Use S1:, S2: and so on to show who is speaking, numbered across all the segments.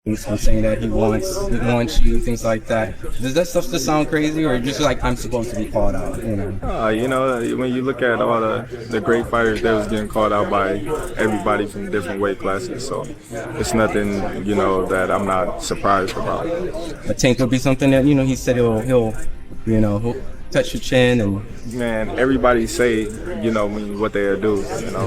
S1: He's saying that he wants you, things like that. Does that stuff just sound crazy, or just like I'm supposed to be called out?
S2: When you look at all the great fighters, they was getting called out by everybody from different weight classes. So it's nothing, that I'm not surprised about.
S1: A tank would be something that he said he'll touch your chin and.
S2: Man, everybody say, what they'll do,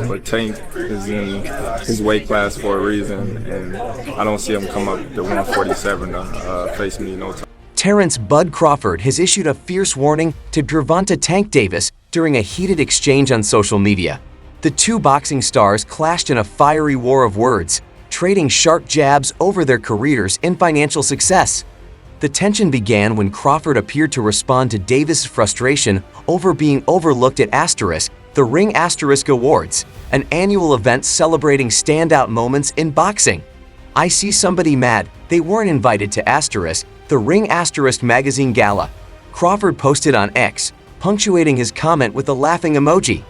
S2: but Tank is in his weight class for a reason, and I don't see him come up to 147 to face me no time.
S3: Terence "Bud" Crawford has issued a fierce warning to Gervonta "Tank" Davis during a heated exchange on social media. The two boxing stars clashed in a fiery war of words, trading sharp jabs over their careers and financial success. The tension began when Crawford appeared to respond to Davis' frustration over being overlooked at the Ring Awards, an annual event celebrating standout moments in boxing. "I see somebody mad. They weren't invited to the Ring magazine gala," Crawford posted on X, punctuating his comment with a laughing emoji.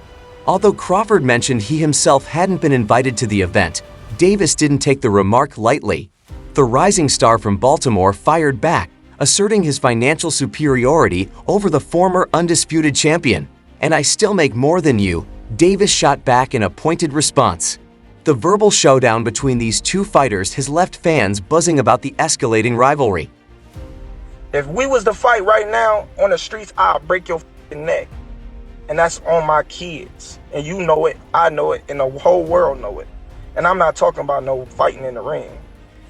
S3: Although Crawford mentioned he himself hadn't been invited to the event, Davis didn't take the remark lightly. The rising star from Baltimore fired back, asserting his financial superiority over the former undisputed champion. "And I still make more than you," Davis shot back in a pointed response. The verbal showdown between these two fighters has left fans buzzing about the escalating rivalry.
S4: If we was to fight right now on the streets, I'll break your neck. And that's on my kids. And you know it, I know it, and the whole world know it. And I'm not talking about no fighting in the ring.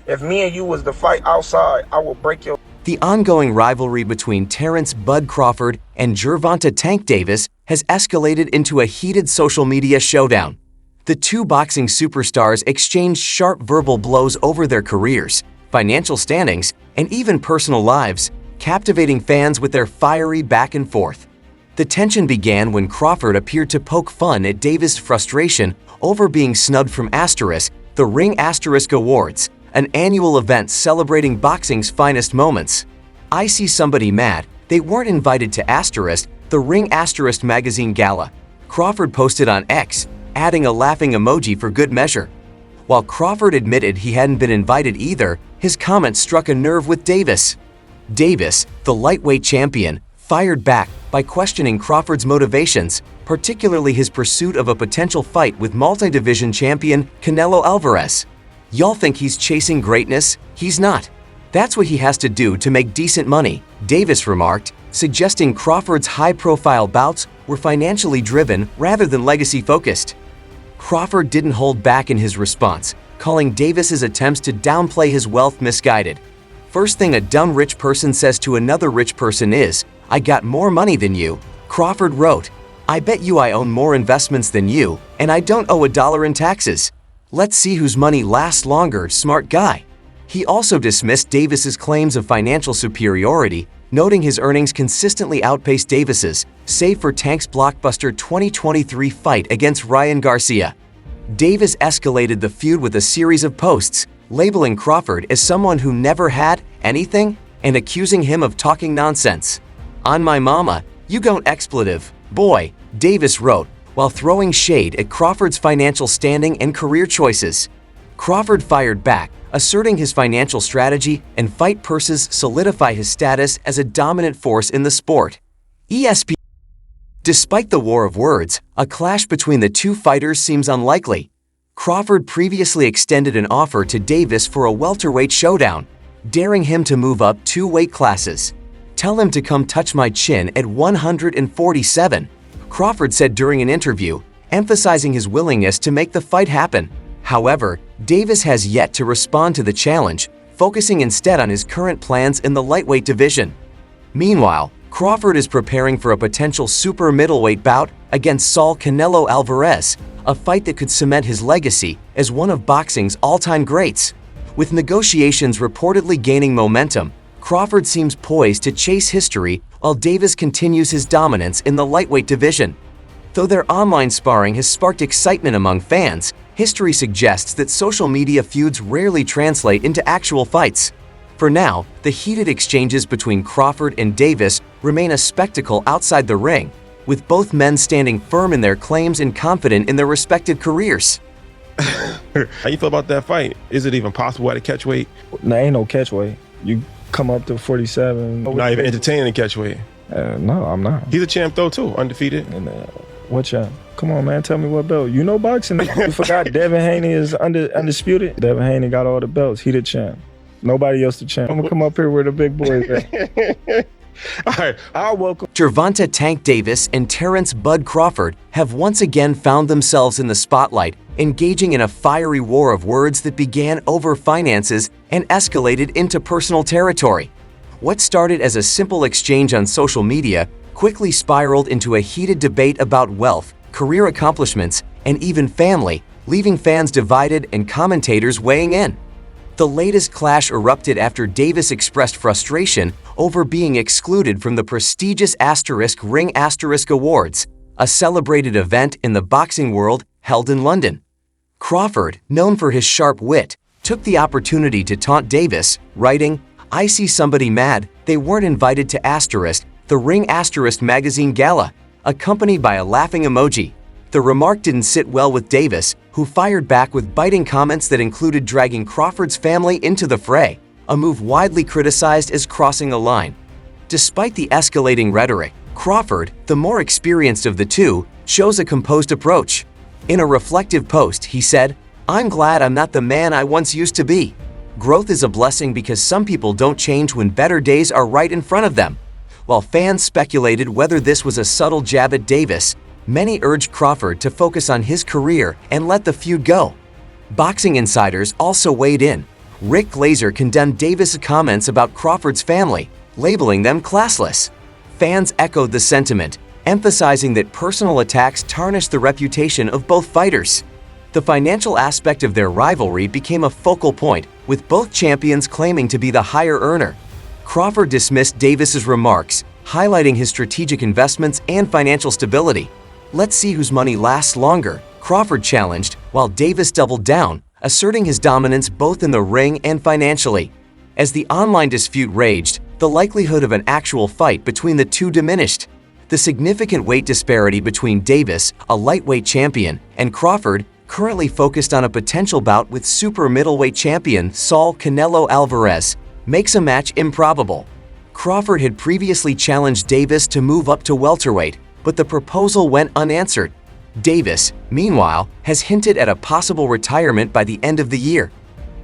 S4: If me and you was to fight outside, I will break your.
S3: The ongoing rivalry between Terence "Bud" Crawford and Gervonta "Tank" Davis has escalated into a heated social media showdown. The two boxing superstars exchanged sharp verbal blows over their careers, financial standings, and even personal lives, captivating fans with their fiery back and forth. The tension began when Crawford appeared to poke fun at Davis' frustration over being snubbed from the Ring Awards, an annual event celebrating boxing's finest moments. "I see somebody mad. They weren't invited to the Ring magazine gala," Crawford posted on X, adding a laughing emoji for good measure. While Crawford admitted he hadn't been invited either, his comment struck a nerve with Davis. Davis, the lightweight champion, fired back by questioning Crawford's motivations, particularly his pursuit of a potential fight with multi-division champion Canelo Alvarez. "Y'all think he's chasing greatness? He's not. That's what he has to do to make decent money," Davis remarked, suggesting Crawford's high-profile bouts were financially driven rather than legacy-focused. Crawford didn't hold back in his response, calling Davis's attempts to downplay his wealth misguided. "First thing a dumb rich person says to another rich person is, 'I got more money than you,'" Crawford wrote. "I bet you I own more investments than you, and I don't owe $1 in taxes. Let's see whose money lasts longer, smart guy." He also dismissed Davis's claims of financial superiority, noting his earnings consistently outpaced Davis's, save for Tank's blockbuster 2023 fight against Ryan Garcia. Davis escalated the feud with a series of posts, labeling Crawford as someone who never had anything and accusing him of talking nonsense. "On my mama, you gon' expletive, boy," Davis wrote, while throwing shade at Crawford's financial standing and career choices. Crawford fired back, asserting his financial strategy and fight purses solidify his status as a dominant force in the sport. ESPN. Despite the war of words, a clash between the two fighters seems unlikely. Crawford previously extended an offer to Davis for a welterweight showdown, daring him to move up 2 weight classes. "Tell him to come touch my chin at 147, Crawford said during an interview, emphasizing his willingness to make the fight happen. However, Davis has yet to respond to the challenge, focusing instead on his current plans in the lightweight division. Meanwhile, Crawford is preparing for a potential super middleweight bout against Saul Canelo Alvarez, a fight that could cement his legacy as one of boxing's all-time greats. With negotiations reportedly gaining momentum, Crawford seems poised to chase history while Davis continues his dominance in the lightweight division. Though their online sparring has sparked excitement among fans, history suggests that social media feuds rarely translate into actual fights. For now, the heated exchanges between Crawford and Davis remain a spectacle outside the ring, with both men standing firm in their claims and confident in their respective careers.
S5: How you feel about that fight? Is it even possible at a catch weight?
S4: There ain't no catch weight. You come up to 47.
S5: Not even entertaining a catch weight.
S4: No, I'm not.
S5: He's a champ though too, undefeated.
S4: And, what champ? Come on, man. Tell me what belt. You know boxing. You forgot Devin Haney is undisputed. Devin Haney got all the belts. He the champ. Nobody else the champ. I'm gonna come up here where the big boys at.
S5: All right,
S4: I'll welcome.
S3: Gervonta Tank Davis and Terence Bud Crawford have once again found themselves in the spotlight, engaging in a fiery war of words that began over finances and escalated into personal territory. What started as a simple exchange on social media quickly spiraled into a heated debate about wealth, career accomplishments, and even family, leaving fans divided and commentators weighing in. The latest clash erupted after Davis expressed frustration over being excluded from the prestigious Ring Awards, a celebrated event in the boxing world held in London. Crawford, known for his sharp wit, took the opportunity to taunt Davis, writing, "I see somebody mad, they weren't invited to the Ring magazine gala," accompanied by a laughing emoji. The remark didn't sit well with Davis, who fired back with biting comments that included dragging Crawford's family into the fray, a move widely criticized as crossing a line. Despite the escalating rhetoric, Crawford, the more experienced of the two, chose a composed approach. In a reflective post, he said, "I'm glad I'm not the man I once used to be. Growth is a blessing because some people don't change when better days are right in front of them." While fans speculated whether this was a subtle jab at Davis, many urged Crawford to focus on his career and let the feud go. Boxing insiders also weighed in. Rick Glazer condemned Davis' comments about Crawford's family, labeling them classless. Fans echoed the sentiment, emphasizing that personal attacks tarnished the reputation of both fighters. The financial aspect of their rivalry became a focal point, with both champions claiming to be the higher earner. Crawford dismissed Davis's remarks, highlighting his strategic investments and financial stability. "Let's see whose money lasts longer," Crawford challenged, while Davis doubled down, asserting his dominance both in the ring and financially. As the online dispute raged, the likelihood of an actual fight between the two diminished. The significant weight disparity between Davis, a lightweight champion, and Crawford, currently focused on a potential bout with super middleweight champion Saul Canelo Alvarez, makes a match improbable. Crawford had previously challenged Davis to move up to welterweight, but the proposal went unanswered. Davis, meanwhile, has hinted at a possible retirement by the end of the year.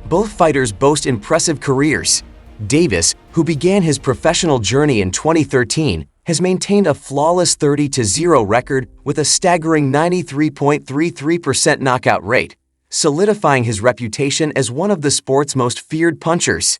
S3: Both fighters boast impressive careers. Davis, who began his professional journey in 2013, has maintained a flawless 30-0 record with a staggering 93.33% knockout rate, solidifying his reputation as one of the sport's most feared punchers.